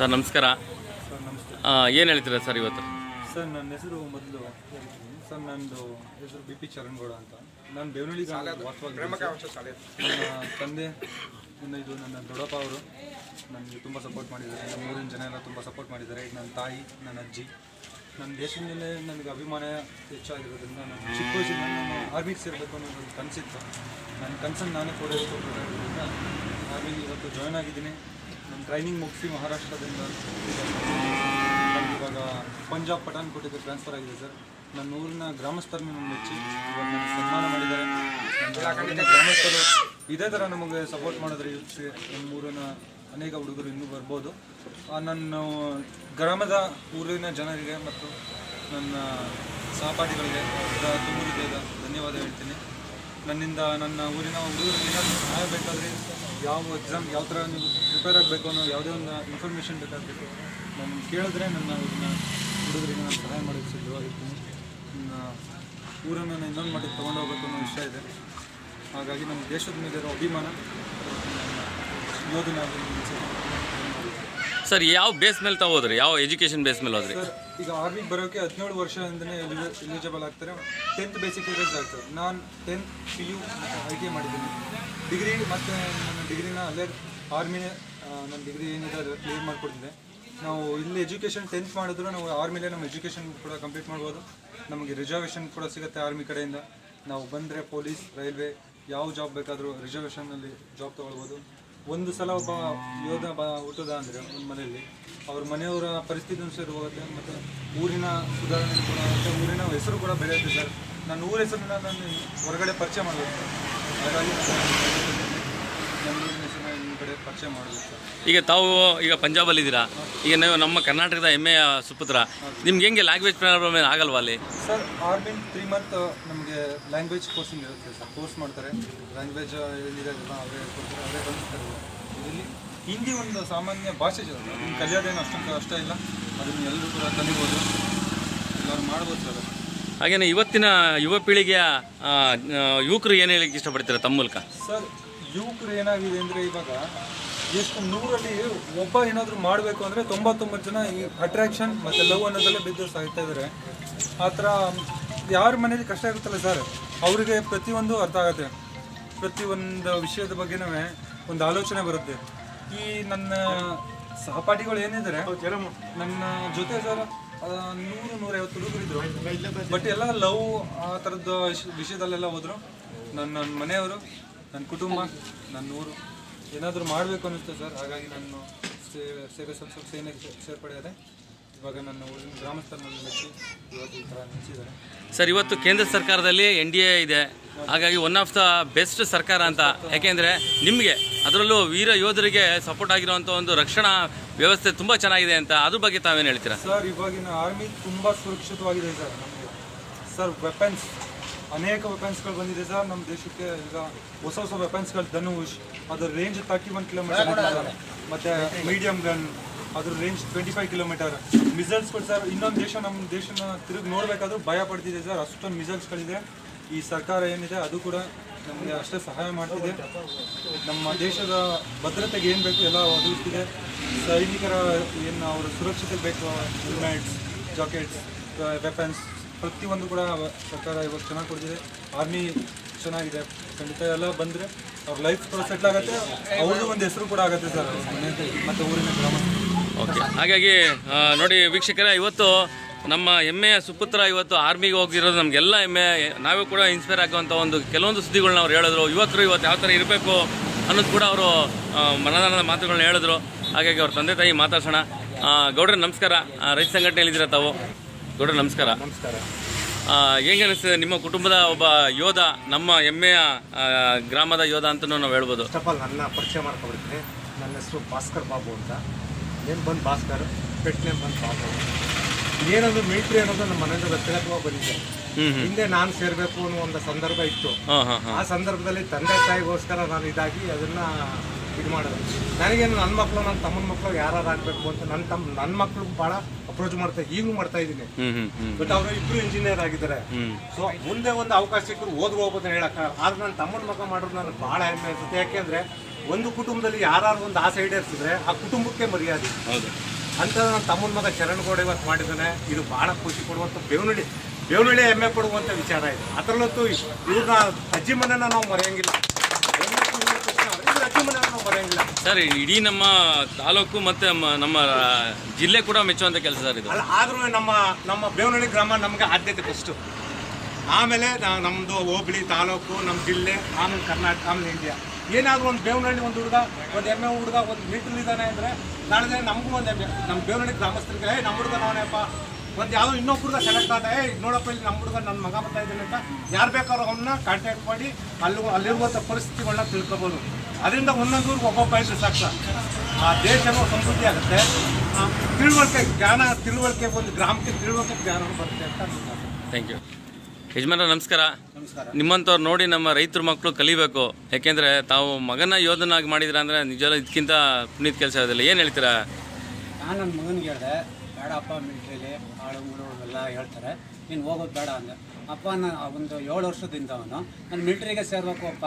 Sir ನಮಸ್ಕಾರ. Sir ನಮಸ್ತೆ. ಏನು ಹೇಳ್ತೀರಾ ಸರ್ ಇವತ್ತು? ಸರ್ ನನ್ನ ಹೆಸರು ಮೊದಲು ಹೇಳ್ತೀನಿ ಸರ್. ನಂದು ಹೆಸರು BP ಚರಣ್ಗೌಡ ಅಂತ. ನಾನು ಬೇವನಹಳ್ಳಿಗೆ ವಾಸವಾಗಿದ್ದೀನಿ. ನನ್ನ ತಂದೆ ಇದು ನನ್ನ ದೊಡ್ಡಪ್ಪ ಅವರು ನನಗೆ ತುಂಬ ಸಪೋರ್ಟ್ ಮಾಡಿದ್ದಾರೆ. ನಮ್ಮ ಊರಿನ ಜನ ಎಲ್ಲ ತುಂಬ ಸಪೋರ್ಟ್ ಮಾಡಿದ್ದಾರೆ. ನನ್ನ ತಾಯಿ, ನನ್ನ ಅಜ್ಜಿ. ನನ್ನ ದೇಶದ ಮೇಲೆ ನನಗೆ ಅಭಿಮಾನ ಹೆಚ್ಚಾಗಿರೋದ್ರಿಂದ ನಾನು ಚಿಕ್ಕ ವಯಸ್ಸಿಂದ ನಾನು ಆರ್ಮಿಗೆ ಸೇರಬೇಕು ಅನ್ನೋ ಒಂದು ಕನಸಿತ್ತು. ನನ್ನ ಕನಸನ್ನು ನಾನೇ ಪೂರೈಸ್ಕೊಟ್ಟಿರೋದ್ರಿಂದ ಆರ್ಮಿಗೆ ಇವತ್ತು ಜಾಯ್ನ್ ಆಗಿದ್ದೀನಿ. ನನ್ನ ಟ್ರೈನಿಂಗ್ ಮುಗಿಸಿ ಮಹಾರಾಷ್ಟ್ರದಿಂದ ನನಗೆ ಇವಾಗ ಪಂಜಾಬ್ ಪಠಾನ್ಕೋಟಿಗೆ ಟ್ರಾನ್ಸ್ಫರ್ ಆಗಿದೆ ಸರ್. ನನ್ನ ಊರಿನ ಗ್ರಾಮಸ್ಥರನ್ನು ನನ್ನ ಮೆಚ್ಚಿ ಇವಾಗ ನನಗೆ ಸನ್ಮಾನ ಮಾಡಿದ್ದಾರೆ. ನನ್ನ ಗ್ರಾಮಸ್ಥರು ಇದೇ ಥರ ನಮಗೆ ಸಪೋರ್ಟ್ ಮಾಡಿದ್ರೆ ಯೂತ್ಸ್ಗೆ ನಮ್ಮ ಊರಿನ ಅನೇಕ ಹುಡುಗರು ಇನ್ನೂ ಬರ್ಬೋದು. ನನ್ನ ಗ್ರಾಮದ ಊರಿನ ಜನರಿಗೆ ಮತ್ತು ನನ್ನ ಸಹಪಾಠಿಗಳಿಗೆ ತುಂಬ ಹೃದಯದ ಧನ್ಯವಾದ ಹೇಳ್ತೀನಿ. ನನ್ನಿಂದ ನನ್ನ ಊರಿನ ಹುಡುಗರಿಗೆ ಏನಾದರೂ ಸಹಾಯ ಬೇಕಾದರೆ, ಯಾವ ಎಕ್ಸಾಮ್ ಯಾವ ಥರ ನೀವು ಪ್ರಿಪೇರ್ ಆಗಬೇಕು ಅನ್ನೋ ಯಾವುದೇ ಒಂದು ಇನ್ಫಾರ್ಮೇಷನ್ ಬೇಕಾಗಬೇಕು ನಾನು ಕೇಳಿದ್ರೆ ನನ್ನ ಊರಿನ ಹುಡುಗರಿಗೆ ನಾನು ಸಹಾಯ ಮಾಡೋಕ್ಕೆ ಸಿದ್ಧವಾಗಿರ್ತೀನಿ. ನನ್ನ ಊರನ್ನು ನಾನು ಇನ್ನೊಂದು ಮಟ್ಟಿಗೆ ತೊಗೊಂಡು ಹೋಗ್ಬೇಕು ಅನ್ನೋ ಇಷ್ಟ ಇದೆ. ಹಾಗಾಗಿ ನಮ್ಮ ದೇಶದ ಮೇಲಿರೋ ಅಭಿಮಾನ ಯೋಧನಾಗಿ. ಸರ್ ಯಾವ ಬೇಸ್ ಮೇಲೆ ತಾವು ಹೋದ್ರಿ? ಯಾವ ಎಜುಕೇಷನ್ ಬೇಸ್ ಮೇಲೆ ಹೋದ್ರಿ? ಸರ್ ಈಗ ಆರ್ಮಿಗೆ ಬರೋಕ್ಕೆ 17 ವರ್ಷದಿಂದನೇ ಎಲಿಜಿಬಲ್ ಆಗ್ತಾರೆ. 10th ಬೇಸಿಕ್ ರಿಸಲ್ಟ್ ಆಗ್ತದೆ. ನಾನು 10th PU ITI ಮಾಡಿದ್ದೀನಿ. ಡಿಗ್ರಿ ಮತ್ತು ನನ್ನ ಡಿಗ್ರಿನ ಅಲ್ಲೇ ಆರ್ಮಿನೇ ನನ್ನ ಡಿಗ್ರಿ ಏನಿದೆ ಅದು ಕ್ಲಿಯರ್ ಮಾಡಿಕೊಡ್ತಿದ್ದೆ. ನಾವು ಇಲ್ಲಿ ಎಜುಕೇಷನ್ 10th ಮಾಡಿದ್ರು ನಾವು ಆರ್ಮಿಲೇ ನಮ್ಮ ಎಜುಕೇಷನ್ ಕೂಡ ಕಂಪ್ಲೀಟ್ ಮಾಡ್ಬೋದು. ನಮಗೆ ರಿಸರ್ವೇಷನ್ ಕೂಡ ಸಿಗುತ್ತೆ ಆರ್ಮಿ ಕಡೆಯಿಂದ. ನಾವು ಬಂದರೆ ಪೊಲೀಸ್, ರೈಲ್ವೆ ಯಾವ ಜಾಬ್ ಬೇಕಾದರೂ ರಿಸರ್ವೇಷನ್ನಲ್ಲಿ ಜಾಬ್ ತೊಗೊಳ್ಬೋದು. ಒಂದು ಸಲ ಒಬ್ಬ ಯೋಧ ಹುಟ್ಟದ ಅಂದರೆ ಒಂದು ಮನೆಯಲ್ಲಿ ಅವ್ರ ಮನೆಯವರ ಪರಿಸ್ಥಿತಿ ಅನುಸಾರ ಹೋಗುತ್ತೆ ಮತ್ತು ಊರಿನ ಸುಧಾರಣೆ ಕೂಡ ಆಗುತ್ತೆ. ಊರಿನ ಹೆಸರು ಕೂಡ ಬೆಳೆಯುತ್ತೆ ಸರ್. ನನ್ನ ಊರ ಹೆಸರನ್ನ ನಾನು ಹೊರಗಡೆ ಪರಿಚಯ ಮಾಡಬೇಕು ಸರ್. ಹಾಗಾಗಿ ನನ್ನ ಊರಿನ ಹೆಸರನ್ನ ನಿಮ್ಮ ಕಡೆ ಪರಿಚಯ ಮಾಡಬೇಕು ಸರ್. ಈಗ ತಾವು ಈಗ ಪಂಜಾಬಲ್ಲಿದ್ದೀರಾ, ಈಗ ನೀವು ನಮ್ಮ ಕರ್ನಾಟಕದ ಹೆಮ್ಮೆಯ ಸುಪುತ್ರ. ನಿಮ್ಗೆ ಹೆಂಗೆ ಲ್ಯಾಂಗ್ವೇಜ್ ಪ್ರಾಬ್ಲಮ್ ಏನು ಆಗಲ್ವಾ ಅಲ್ಲಿ? ಸರ್ ಆರ್ಮಿ 3 ಮಂತ್ ನಮಗೆ ಲ್ಯಾಂಗ್ವೇಜ್ ಕೋರ್ಸಿಂಗ್ ಇರುತ್ತೆ ಸರ್. ಕೋರ್ಸ್ ಮಾಡ್ತಾರೆ. ಲ್ಯಾಂಗ್ವೇಜ್ ಏನಿದೆ ಅದೆಲ್ಲ ಅವರೇ ಹೇಳ್ಕೊಡ್ತಾರೆ, ಅವರೇ ಕಲಿಸ್ತಾರೆ. ಇಲ್ಲಿ ಹಿಂದಿ ಒಂದು ಸಾಮಾನ್ಯ ಭಾಷೆ ಜನ ನಿಮ್ಗೆ ಕಲಿಯೋದೇನು ಅಷ್ಟೊಂದು ಕಷ್ಟ ಇಲ್ಲ. ಅದನ್ನು ಎಲ್ಲರೂ ಕೂಡ ಕಲಿಬೋದು, ಎಲ್ಲರೂ ಮಾಡ್ಬೋದು ಸರ್. ಹಾಗೇನೆ ಇವತ್ತಿನ ಯುವ ಪೀಳಿಗೆಯ ಯುವಕರು ಏನು ಹೇಳಕ್ಕೆ ಇಷ್ಟಪಡ್ತೀರಾ ತಮ್ಮ ಮೂಲಕ? ಸರ್ ಯುವಕರು ಏನಾಗಿದೆ ಅಂದರೆ ಇವಾಗ ಎಷ್ಟು 100ರಲ್ಲಿ ಒಬ್ಬ ಏನಾದರೂ ಮಾಡಬೇಕು ಅಂದರೆ 99 ಜನ ಈ ಅಟ್ರಾಕ್ಷನ್ ಮತ್ತು ಲವ್ ಅನ್ನೋದೆಲ್ಲ ಬಿದ್ದು ಸಾಯ್ತಾ ಇದ್ದಾರೆ. ಆ ಥರ ಯಾರ ಮನೇಲಿ ಕಷ್ಟ ಇರುತ್ತಲ್ಲ ಸರ್, ಅವರಿಗೆ ಪ್ರತಿಯೊಂದು ಅರ್ಥ ಆಗುತ್ತೆ. ಪ್ರತಿಯೊಂದು ವಿಷಯದ ಬಗ್ಗೆನೂ ಒಂದು ಆಲೋಚನೆ ಬರುತ್ತೆ. ಈ ನನ್ನ ಸಹಪಾಠಿಗಳು ಏನಿದ್ದಾರೆ ನನ್ನ ಜೊತೆ ಸರ್ 100-150 ಹುಡುಗರಿದ್ರು. ಬಟ್ ಎಲ್ಲ ಲವ್ ಆ ಥರದ್ದು ವಿಷಯದಲ್ಲೆಲ್ಲ ಹೋದರು. ನನ್ನ ಮನೆಯವರು, ನನ್ನ ಕುಟುಂಬ, ನನ್ನ ಊರು ಏನಾದರೂ ಮಾಡಬೇಕು ಅನ್ನಿಸ್ತು ಸರ್. ಹಾಗಾಗಿ ನಾನು ಸೇವೆ ಸಲ್ಲಿಸೋಕೆ ಸೇನೆಗೆ ಸೇರ್ಪಡೆಯಾದೆ. ಇವಾಗ ನನ್ನ ಊರಿನ ಗ್ರಾಮಸ್ಥರನ್ನು ಮೆಚ್ಚಿ ಇವತ್ತು ಈ ಥರ ನಿಲ್ಲಿಸಿದ್ದಾರೆ ಸರ್. ಇವತ್ತು ಕೇಂದ್ರ ಸರ್ಕಾರದಲ್ಲಿ NDA ಇದೆ, ಹಾಗಾಗಿ ಒನ್ ಆಫ್ ದ ಬೆಸ್ಟ್ ಸರ್ಕಾರ ಅಂತ. ಯಾಕೆಂದರೆ ನಿಮಗೆ ಅದರಲ್ಲೂ ವೀರ ಯೋಧರಿಗೆ ಸಪೋರ್ಟ್ ಆಗಿರುವಂಥ ಒಂದು ರಕ್ಷಣಾ ವ್ಯವಸ್ಥೆ ತುಂಬ ಚೆನ್ನಾಗಿದೆ ಅಂತ, ಅದ್ರ ಬಗ್ಗೆ ತಾವೇನು ಹೇಳ್ತೀರಾ? ಸರ್ ಇವಾಗಿನ ಆರ್ಮಿ ತುಂಬ ಸುರಕ್ಷಿತವಾಗಿದೆ ಸರ್. ನಮಗೆ ಸರ್ ವೆಪನ್ಸ್ ಅನೇಕ ವೆಪನ್ಸ್ಗಳು ಬಂದಿದೆ ಸರ್ ನಮ್ಮ ದೇಶಕ್ಕೆ. ಈಗ ಹೊಸ ವೆಪನ್ಸ್ಗಳು ಧನುಷ್, ಅದರ ರೇಂಜ್ 31 ಕಿಲೋಮೀಟರ್, ಮತ್ತು ಮೀಡಿಯಂ ಗನ್ ಅದ್ರ ರೇಂಜ್ 25 ಕಿಲೋಮೀಟರ್. ಮಿಸೈಲ್ಸ್ಗಳು ಸರ್ ಇನ್ನೊಂದು ದೇಶ ನಮ್ಮ ದೇಶನ ತಿರುಗಿ ನೋಡಬೇಕಾದ್ರೂ ಭಯ ಪಡ್ತಿದೆ ಸರ್. ಅಷ್ಟೊಂದು ಮಿಸೈಲ್ಸ್ಗಳಿದೆ. ಈ ಸರ್ಕಾರ ಏನಿದೆ ಅದು ಕೂಡ ನಮಗೆ ಅಷ್ಟೇ ಸಹಾಯ ಮಾಡ್ತಿದೆ. ನಮ್ಮ ದೇಶದ ಭದ್ರತೆಗೆ ಏನು ಬೇಕು ಎಲ್ಲ ಒದಗಿಸ್ತಿದೆ. ಸೈನಿಕರ ಏನು ಅವರ ಸುರಕ್ಷತೆಗೆ ಬೇಕು ಹೆಲ್ಮೆಟ್ಸ್, ಜಾಕೆಟ್ಸ್, ವೆಪನ್ಸ್ ಪ್ರತಿಯೊಂದು ಕೂಡ ಸರ್ಕಾರ ಇವಾಗ ಚೆನ್ನಾಗಿ ಕೊಡ್ತಿದೆ. ಆರ್ಮಿ ಚೆನ್ನಾಗಿದೆ ಖಂಡಿತ. ಎಲ್ಲ ಬಂದರೆ ಅವ್ರ ಲೈಫ್ ಕೂಡ ಸೆಟ್ಲ್ ಆಗುತ್ತೆ, ಅವ್ರದ್ದು ಒಂದು ಹೆಸರು ಕೂಡ ಆಗುತ್ತೆ ಸರ್ ಮನೆ ಮತ್ತು ಊರಿನ ಗ್ರಾಮ. ಓಕೆ, ಹಾಗಾಗಿ ನೋಡಿ ವೀಕ್ಷಕರೇ, ಇವತ್ತು ನಮ್ಮ ಹೆಮ್ಮೆಯ ಸುಪುತ್ರ ಇವತ್ತು ಆರ್ಮಿಗೆ ಹೋಗಿರೋದು ನಮಗೆಲ್ಲ ಹೆಮ್ಮೆ. ನಾವೇ ಕೂಡ ಇನ್ಸ್ಪೈರ್ ಆಗುವಂಥ ಒಂದು ಕೆಲವೊಂದು ಸುದ್ದಿಗಳನ್ನ ಅವ್ರು ಹೇಳಿದ್ರು. ಯುವಕರು ಇವತ್ತು ಯಾವ ಥರ ಇರಬೇಕು ಅನ್ನೋದು ಕೂಡ ಅವರು ಮನದಾನದ ಮಾತುಗಳನ್ನ ಹೇಳಿದ್ರು. ಹಾಗಾಗಿ ಅವ್ರ ತಂದೆ ತಾಯಿ ಮಾತಾಡ್ಸೋಣ. ಗೌಡ್ರೆ ನಮಸ್ಕಾರ. ರೈತ ಸಂಘಟನೆಯಲ್ಲಿದ್ದೀರಾ ತಾವು? ಗೌಡ್ರೆ ನಮಸ್ಕಾರ. ನಮಸ್ಕಾರ. ಹೇಗೆ ಅನಿಸ್ತದೆ ನಿಮ್ಮ ಕುಟುಂಬದ ಒಬ್ಬ ಯೋಧ, ನಮ್ಮ ಹೆಮ್ಮೆಯ ಗ್ರಾಮದ ಯೋಧ ಅಂತಲೂ ನಾವು ಹೇಳ್ಬೋದು? ನನ್ನ ಪರಿಚಯ ಮಾಡ್ಕೊಬಿಡ್ತೀನಿ. ನನ್ನ ಹೆಸರು ಭಾಸ್ಕರ್ ಬಾಬು ಅಂತ. ನೇಮ್ ಬಂದು ಭಾಸ್ಕರ್, ಪೆಟ್ ನೇಮ್ ಬಂದು ಬಾಬು. ಏನಂದ್ರೆ ಮಿಲಿಟ್ರಿ ಅನ್ನೋದು ನಮ್ಮ ಮನೆಯಿಂದ ತಿಳಕವಾಗಿ ಬಂದಿದೆ. ಹಿಂದೆ ನಾನು ಸೇರಬೇಕು ಅನ್ನೋ ಒಂದು ಸಂದರ್ಭ ಇತ್ತು. ಆ ಸಂದರ್ಭದಲ್ಲಿ ತಂದೆ ತಾಯಿಗೋಸ್ಕರ ನಾನು ಇದಾಗಿ ಅದನ್ನ ಇದು ಮಾಡೋದು. ನನಗೇನು ನನ್ನ ಮಕ್ಕಳು, ನನ್ನ ತಮ್ಮನ ಮಕ್ಕಳು ಯಾರು ಆಗಬೇಕು ಅಂತ ನನ್ನ ಮಕ್ಕಳು ಭಾಳ ಅಪ್ರೋಚ್ ಮಾಡ್ತಾ ಈಗಲೂ ಮಾಡ್ತಾ ಇದ್ದೀನಿ. ಬಟ್ ಅವರು ಇಬ್ರು ಇಂಜಿನಿಯರ್ ಆಗಿದ್ದಾರೆ. ಸೊ ಮುಂದೆ ಒಂದು ಅವಕಾಶ ಸಿಕ್ಕರು ಹೋಗ್ಬೋದು ಹೇಳಕ್ಕ. ಆದ್ರೆ ನನ್ನ ತಮ್ಮನ ಮಗ ಮಾಡೋದು ನನಗೆ ಭಾಳ ಹೆಮ್ಮೆ ಅನ್ಸುತ್ತೆ. ಯಾಕೆಂದ್ರೆ ಒಂದು ಕುಟುಂಬದಲ್ಲಿ ಯಾರು ಒಂದು ಆಸೆ ಈಡೇರಿಸಿದ್ರೆ ಆ ಕುಟುಂಬಕ್ಕೆ ಮರ್ಯಾದೆ. ಹೌದು. ಅಂತ ನನ್ನ ತಮ್ಮನ ಮಗ ಚರಣಗೌಡ ಇವತ್ತು ಮಾಡಿದ್ದಾನೆ. ಇದು ಭಾಳ ಖುಷಿ ಕೊಡುವಂಥ ಬೇವನಹಳ್ಳಿ ಹೆಮ್ಮೆ ಪಡುವಂಥ ವಿಚಾರ ಇದೆ. ಅದರಲ್ಲಂತೂ ಇವ್ರನ್ನ ಅಜ್ಜಿ ಮನೆನ ನಾವು ಮರೆಯಂಗಿಲ್ಲ, ಅಜ್ಜಿ ಮನೆನ ನಾವು ಮರೆಯಂಗಿಲ್ಲ ಸರ್. ಇಡೀ ನಮ್ಮ ತಾಲೂಕು ಮತ್ತು ನಮ್ಮ ಜಿಲ್ಲೆ ಕೂಡ ಮೆಚ್ಚುವಂಥ ಕೆಲಸ ಸರ್ ಇದು. ಅಲ್ಲ, ಆದ್ರೂ ನಮ್ಮ ಬೇವನಹಳ್ಳಿ ಗ್ರಾಮ ನಮಗೆ ಆದ್ಯತೆ ಫಸ್ಟು, ಆಮೇಲೆ ನಮ್ಮದು ಹೋಬಳಿ ತಾಲೂಕು, ನಮ್ಮ ಜಿಲ್ಲೆ, ಆಮೇಲೆ ಕರ್ನಾಟಕ, ಆಮೇಲೆ ಇಂಡಿಯಾ. ಏನಾದರೂ ಒಂದು ಬೇವನಹಳ್ಳಿ ಒಂದು ಹುಡುಗ, ಒಂದು ಎಮ್ಮೆ ಹುಡುಗ ಒಂದು ಮೀಟ್ರಲ್ಲಿದ್ದಾನೆ ಅಂದರೆ ನಾಳೆ ನಮಗೂ ಒಂದು ಎಮ್ಮೆ, ನಮ್ಮ ಬೇವನಹಳ್ಳಿ ಗ್ರಾಮಸ್ಥರಿಗೆ ನಮ್ಮ ಹುಡುಗ ನಾವನೇಪ್ಪ ಒಂದು ಯಾವುದೋ ಇನ್ನೊಬ್ಬ ಸೆಲೆಕ್ಟ್ ಆದ, ನೋಡಪ್ಪ ಇಲ್ಲಿ ನಮ್ಮ ಹುಡುಗ ನನ್ನ ಮಗ ಬರ್ತಾ ಇದ್ದಾನೆ ಅಂತ ಯಾರು ಬೇಕಾದ್ರೂ ಅವನ್ನ ಕಾಂಟ್ಯಾಕ್ಟ್ ಮಾಡಿ ಅಲ್ಲಿರುವಂಥ ಪರಿಸ್ಥಿತಿಗಳನ್ನ ತಿಳ್ಕೊಬೋದು. ಅದರಿಂದ ಒಂದೊಂದು ಒಬ್ಬೊಬ್ಬ ಇದ್ರೆ ಸಾಕು ಆ ದೇಶನೂ ಸಮೃದ್ಧಿ ಆಗುತ್ತೆ. ತಿಳುವಳಿಕೆ ಒಂದು ಗ್ರಾಮಕ್ಕೆ ತಿಳುವಳಿಕೆ ಜ್ಞಾನ ಬರುತ್ತೆ ಅಂತ. Thank you. ಯಜಮಾನ ನಮಸ್ಕಾರ. ನಿಮ್ಮಂಥವ್ರು ನೋಡಿ ನಮ್ಮ ರೈತರ ಮಕ್ಕಳು ಕಲಿಬೇಕು. ಯಾಕೆಂದರೆ ತಾವು ಮಗನ ಯೋಧನಾಗಿ ಮಾಡಿದ್ರ ಅಂದರೆ ನಿಜವಲ್ಲ ಇದಕ್ಕಿಂತ ಪುನೀತ್ ಕೆಲಸ ಇರೋದಿಲ್ಲ. ಏನು ಹೇಳ್ತೀರಾ? ನಾನು ನನ್ನ ಮಗನಿಗೆ ಹೇಳಿದೆ, ಬೇಡಪ್ಪ ಮಿಲ್ಟ್ರಿಲಿ ಆಳುಗಳು ಎಲ್ಲ ಹೇಳ್ತಾರೆ, ನೀನು ಹೋಗೋದು ಬೇಡ ಅಂದೆ. ಅಪ್ಪ ನಾನು ಒಂದು 7 ವರ್ಷದಿಂದ ಅವನು ನಾನು ಮಿಲ್ಟ್ರಿಗೆ ಸೇರ್ಬೇಕು ಅಪ್ಪ,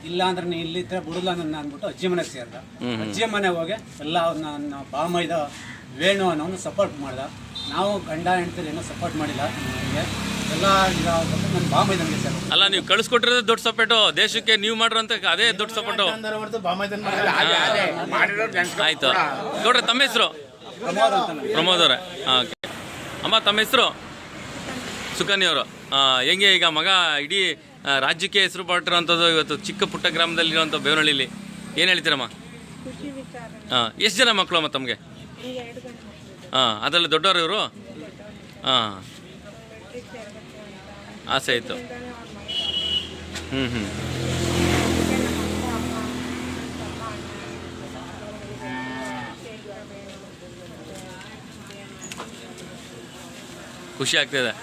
ಇಲ್ಲ ಅಂದ್ರೆ ನೀನು ಇಲ್ಲಿದ್ದರೆ ಬಿಡಲ್ಲ ನನ್ನ ಅಂದ್ಬಿಟ್ಟು ಅಜ್ಜಿ ಮನೆಗೆ ಸೇರಿದ. ಅಜ್ಜಿ ಮನೆಗೆ ಹೋಗಿ ಎಲ್ಲ ನನ್ನ ಬಾಮೈದ ವೇಣು ಅನ್ನೋನು ಸಪೋರ್ಟ್ ಮಾಡ್ದೆ. ನಾವು ಗಂಡ ಹೆಂಡ್ತಿರು ಏನೋ ಸಪೋರ್ಟ್ ಮಾಡಿಲ್ಲ ನನಗೆ, ಎಲ್ಲ ಈಗ ನನ್ನ ಬಾಮೈದನಿಗೆ ಸೇರ್. ಅಲ್ಲ, ನೀವು ಕಳಿಸ್ಕೊಟ್ಟಿರೋದು ದೊಡ್ಡ ಸಪೋರ್ಟು, ದೇಶಕ್ಕೆ ನೀವು ಮಾಡಿರೋಂಥ ಅದೇ ದೊಡ್ಡ ಸಪೋರ್ಟು. ಆಯಿತು ನೋಡ್ರಿ. ತಮ್ಮ ಹೆಸರು? ಪ್ರಮೋದ್ ಅವರೇ. ಓಕೆ ಅಮ್ಮ, ತಮ್ಮ ಹೆಸರು? ಸುಕನ್ಯವರು. ಹೆಂಗೆ ಈಗ ಮಗ ಇಡೀ ರಾಜ್ಯಕ್ಕೆ ಹೆಸರು ಪಟ್ಟಿರೋಂಥದ್ದು ಇವತ್ತು ಚಿಕ್ಕ ಪುಟ್ಟ ಗ್ರಾಮದಲ್ಲಿರೋಂಥ ಬೇವನಹಳ್ಳಿಲಿ ಏನು ಹೇಳ್ತೀರಮ್ಮ? ಹಾಂ, ಎಷ್ಟು ಜನ ಮಕ್ಕಳು ಅಮ್ಮ ತಮಗೆ? ಹಾಂ, ಅದರಲ್ಲಿ ದೊಡ್ಡವರು ಇವರು? ಹಾಂ, ಆಸೆ ಆಯಿತು. ಹ್ಞೂ. ಖುಷಿ ಆಗ್ತಿದೆ.